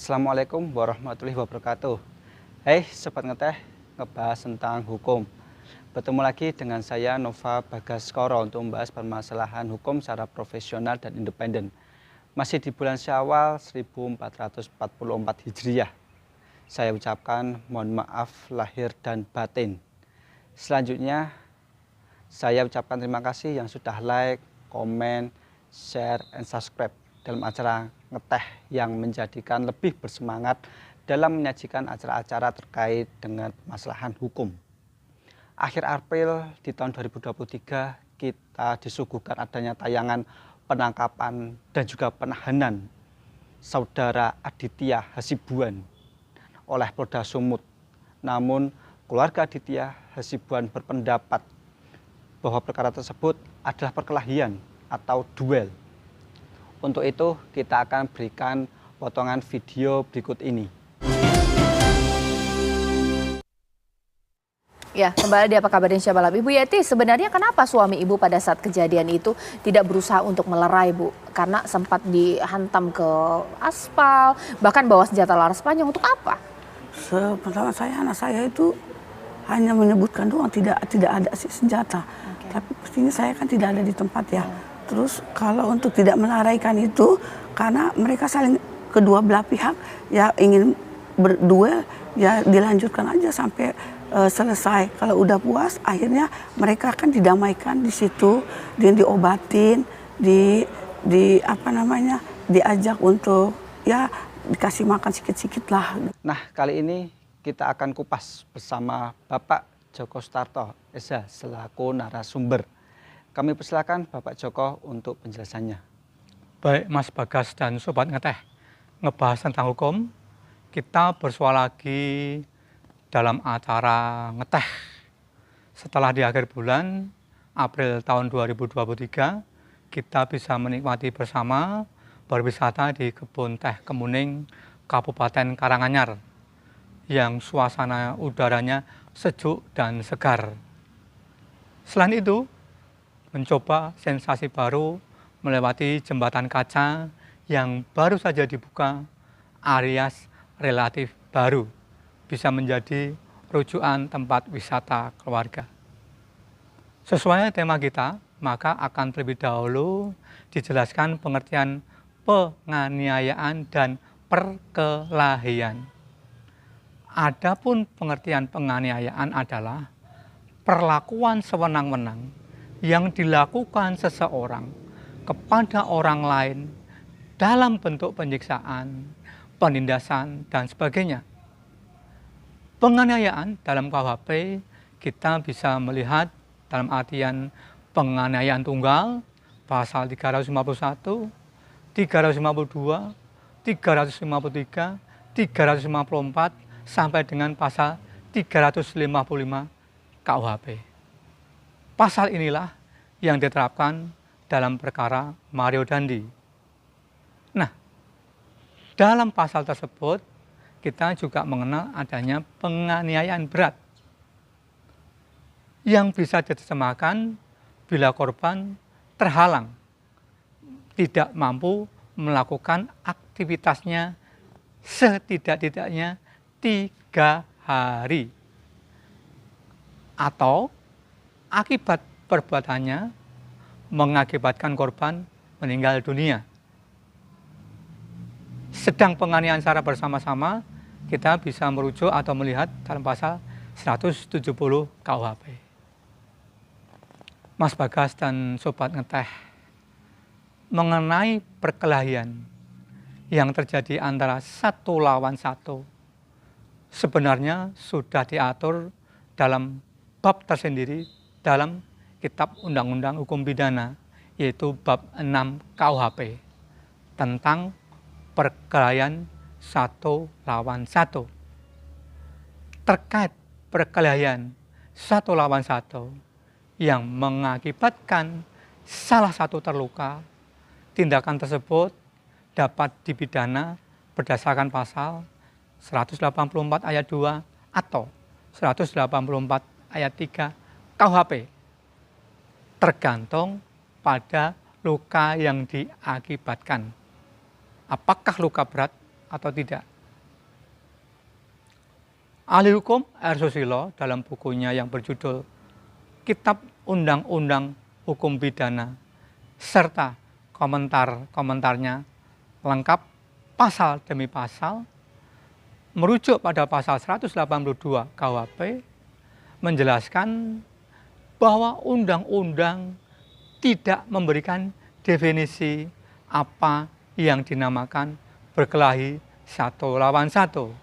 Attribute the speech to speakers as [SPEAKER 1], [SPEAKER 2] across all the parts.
[SPEAKER 1] Assalamualaikum warahmatullahi wabarakatuh. Hai Sobat Ngeteh, ngebahas tentang hukum. Bertemu lagi dengan saya Nova Bagaskoro untuk membahas permasalahan hukum secara profesional dan independen. Masih di bulan Syawal 1444 Hijriah. Saya ucapkan mohon maaf lahir dan batin. Selanjutnya saya ucapkan terima kasih yang sudah like, komen, share, and subscribe dalam acara Ngeteh yang menjadikan lebih bersemangat dalam menyajikan acara-acara terkait dengan permasalahan hukum. Akhir April di tahun 2023 kita disuguhkan adanya tayangan penangkapan dan juga penahanan saudara Aditya Hasibuan oleh Polda Sumut. Namun keluarga Aditya Hasibuan berpendapat bahwa perkara tersebut adalah perkelahian atau duel. Untuk itu kita akan berikan potongan video berikut ini.
[SPEAKER 2] Ya, kembali di Apa Kabar Indonesia Malam. Ibu Yeti, sebenarnya kenapa suami Ibu pada saat kejadian itu tidak berusaha untuk melerai, Bu? Karena sempat dihantam ke aspal, bahkan bawa senjata laras panjang. Untuk apa?
[SPEAKER 3] Pertama anak saya itu hanya menyebutkan doang, tidak ada senjata. Tapi pastinya saya kan tidak ada di tempat ya. Terus kalau untuk tidak melaraikan itu, karena mereka saling kedua belah pihak ya ingin berduel, ya dilanjutkan aja sampai selesai. Kalau udah puas, akhirnya mereka akan didamaikan di situ, dan diobatin, diajak untuk ya dikasih makan sikit-sikit lah.
[SPEAKER 1] Nah, kali ini kita akan kupas bersama Bapak Joko Starto Esa selaku narasumber. Kami persilakan Bapak Joko untuk penjelasannya.
[SPEAKER 4] Baik Mas Bagas dan Sobat Ngeteh, ngebahas tentang hukum, kita bersua lagi dalam acara Ngeteh. Setelah di akhir bulan April tahun 2023, kita bisa menikmati bersama berwisata di Kebun Teh Kemuning, Kabupaten Karanganyar, yang suasana udaranya sejuk dan segar. Selain itu, mencoba sensasi baru melewati jembatan kaca yang baru saja dibuka alias relatif baru, bisa menjadi rujukan tempat wisata keluarga. Sesuai tema kita, maka akan terlebih dahulu dijelaskan pengertian penganiayaan dan perkelahian. Adapun pengertian penganiayaan adalah perlakuan sewenang-wenang yang dilakukan seseorang kepada orang lain dalam bentuk penyiksaan, penindasan, dan sebagainya. Penganiayaan dalam KUHP kita bisa melihat dalam artian penganiayaan tunggal, pasal 351, 352, 353, 354, sampai dengan pasal 355 KUHP. Pasal inilah yang diterapkan dalam perkara Mario Dandi. Nah, dalam pasal tersebut kita juga mengenal adanya penganiayaan berat yang bisa diterjemahkan bila korban terhalang, tidak mampu melakukan aktivitasnya setidak-tidaknya 3 hari, atau akibat perbuatannya mengakibatkan korban meninggal dunia. Sedang penganiayaan secara bersama-sama kita bisa merujuk atau melihat dalam pasal 170 KUHP. Mas Bagas dan Sobat Ngeteh, mengenai perkelahian yang terjadi antara satu lawan satu sebenarnya sudah diatur dalam bab tersendiri dalam Kitab Undang-Undang Hukum Pidana, yaitu bab 6 KUHP tentang perkelahian satu lawan satu. Terkait perkelahian satu lawan satu yang mengakibatkan salah satu terluka, tindakan tersebut dapat dipidana berdasarkan pasal 184 ayat 2 atau 184 ayat 3 KUHP, tergantung pada luka yang diakibatkan. Apakah luka berat atau tidak? Ahli hukum R. Susilo dalam bukunya yang berjudul Kitab Undang-Undang Hukum Pidana serta komentar-komentarnya lengkap pasal demi pasal merujuk pada pasal 182 KUHP menjelaskan bahwa undang-undang tidak memberikan definisi apa yang dinamakan berkelahi satu lawan satu.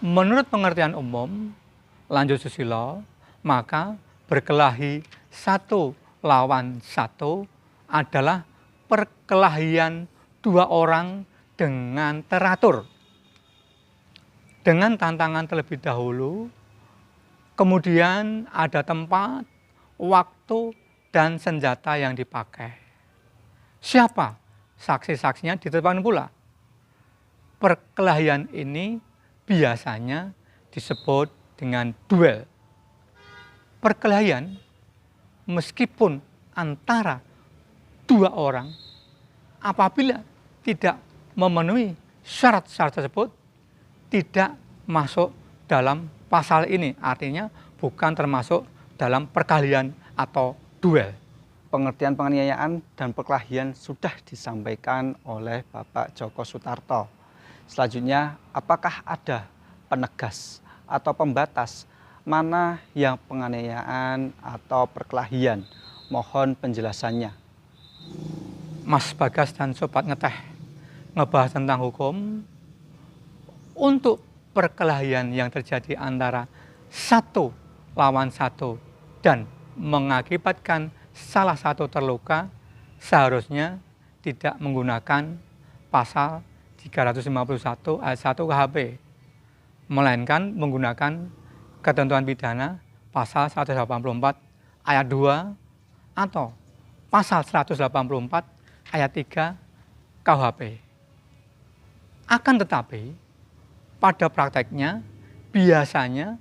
[SPEAKER 4] Menurut pengertian umum, lanjut Susilo, maka berkelahi satu lawan satu adalah perkelahian dua orang dengan teratur, dengan tantangan terlebih dahulu, kemudian ada tempat, waktu, dan senjata yang dipakai. Siapa? Saksi-saksinya ditetapkan pula. Perkelahian ini biasanya disebut dengan duel. Perkelahian meskipun antara dua orang, apabila tidak memenuhi syarat-syarat tersebut, tidak masuk dalam pasal ini, artinya bukan termasuk dalam perkelahian atau duel.
[SPEAKER 1] Pengertian penganiayaan dan perkelahian sudah disampaikan oleh Bapak Djoko Soetarto. Selanjutnya, apakah ada penegas atau pembatas mana yang penganiayaan atau perkelahian? Mohon penjelasannya.
[SPEAKER 4] Mas Bagas dan Sobat Ngeteh ngebahas tentang hukum. Untuk perkelahian yang terjadi antara satu lawan satu dan mengakibatkan salah satu terluka, seharusnya tidak menggunakan pasal 351 ayat 1 KUHP, melainkan menggunakan ketentuan pidana pasal 184 ayat 2 atau pasal 184 ayat 3 KUHP. Akan tetapi, pada prakteknya, biasanya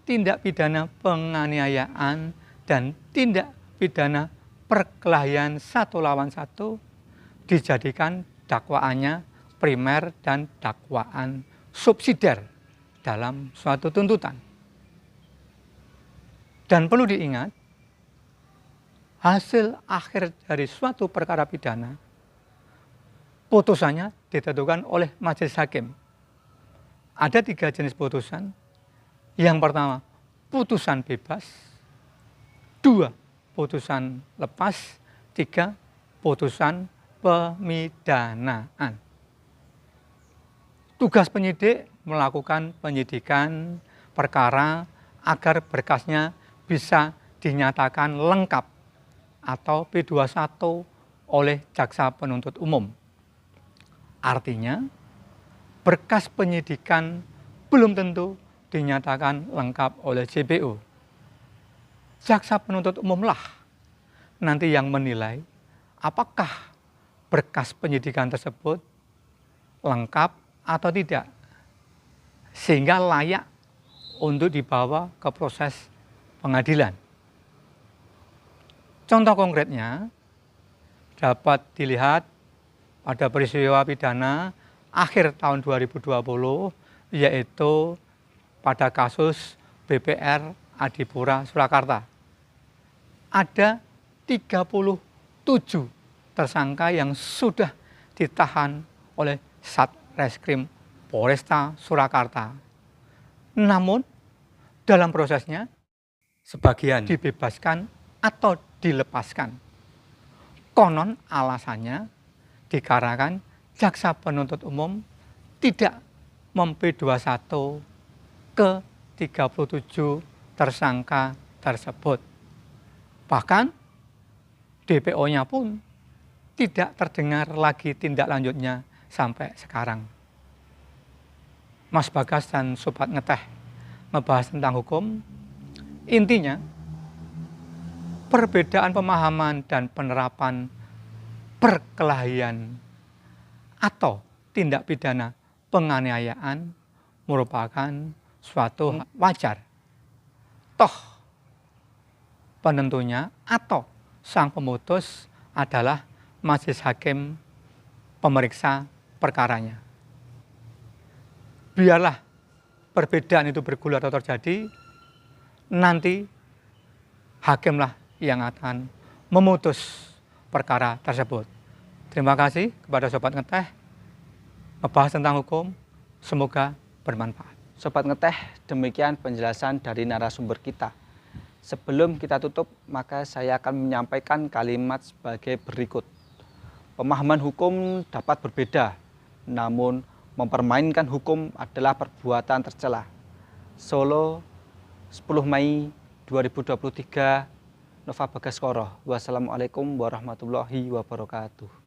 [SPEAKER 4] tindak pidana penganiayaan dan tindak pidana perkelahian satu lawan satu dijadikan dakwaannya primer dan dakwaan subsidiar dalam suatu tuntutan. Dan perlu diingat, hasil akhir dari suatu perkara pidana, putusannya ditentukan oleh majelis hakim. Ada 3 jenis putusan. Yang pertama, putusan bebas. 2, putusan lepas. 3, putusan pemidanaan. Tugas penyidik melakukan penyidikan perkara agar berkasnya bisa dinyatakan lengkap atau P21 oleh jaksa penuntut umum. Artinya, berkas penyidikan belum tentu dinyatakan lengkap oleh JPU. Jaksa penuntut umumlah nanti yang menilai apakah berkas penyidikan tersebut lengkap atau tidak, sehingga layak untuk dibawa ke proses pengadilan. Contoh konkretnya dapat dilihat pada peristiwa pidana akhir tahun 2020, yaitu pada kasus BPR Adipura Surakarta. Ada 37 tersangka yang sudah ditahan oleh Satreskrim Polresta Surakarta. Namun dalam prosesnya sebagian dibebaskan atau dilepaskan. Konon alasannya dikarenakan jaksa penuntut umum tidak mem-P21 ke 37 tersangka tersebut. Bahkan DPO-nya pun tidak terdengar lagi tindak lanjutnya sampai sekarang. Mas Bagas dan Sobat Ngeteh ngebahas tentang hukum, intinya perbedaan pemahaman dan penerapan perkelahian atau tindak pidana penganiayaan merupakan suatu wajar. Toh penentunya atau sang pemutus adalah majelis hakim pemeriksa perkaranya. Biarlah perbedaan itu bergulir atau terjadi, nanti hakimlah yang akan memutus perkara tersebut. Terima kasih kepada Sobat Ngeteh, ngebahas tentang hukum, semoga bermanfaat.
[SPEAKER 1] Sobat Ngeteh, demikian penjelasan dari narasumber kita. Sebelum kita tutup, maka saya akan menyampaikan kalimat sebagai berikut. Pemahaman hukum dapat berbeda, namun mempermainkan hukum adalah perbuatan tercela. Solo, 10 Mei 2023, Nova Bagaskoro. Wassalamualaikum warahmatullahi wabarakatuh.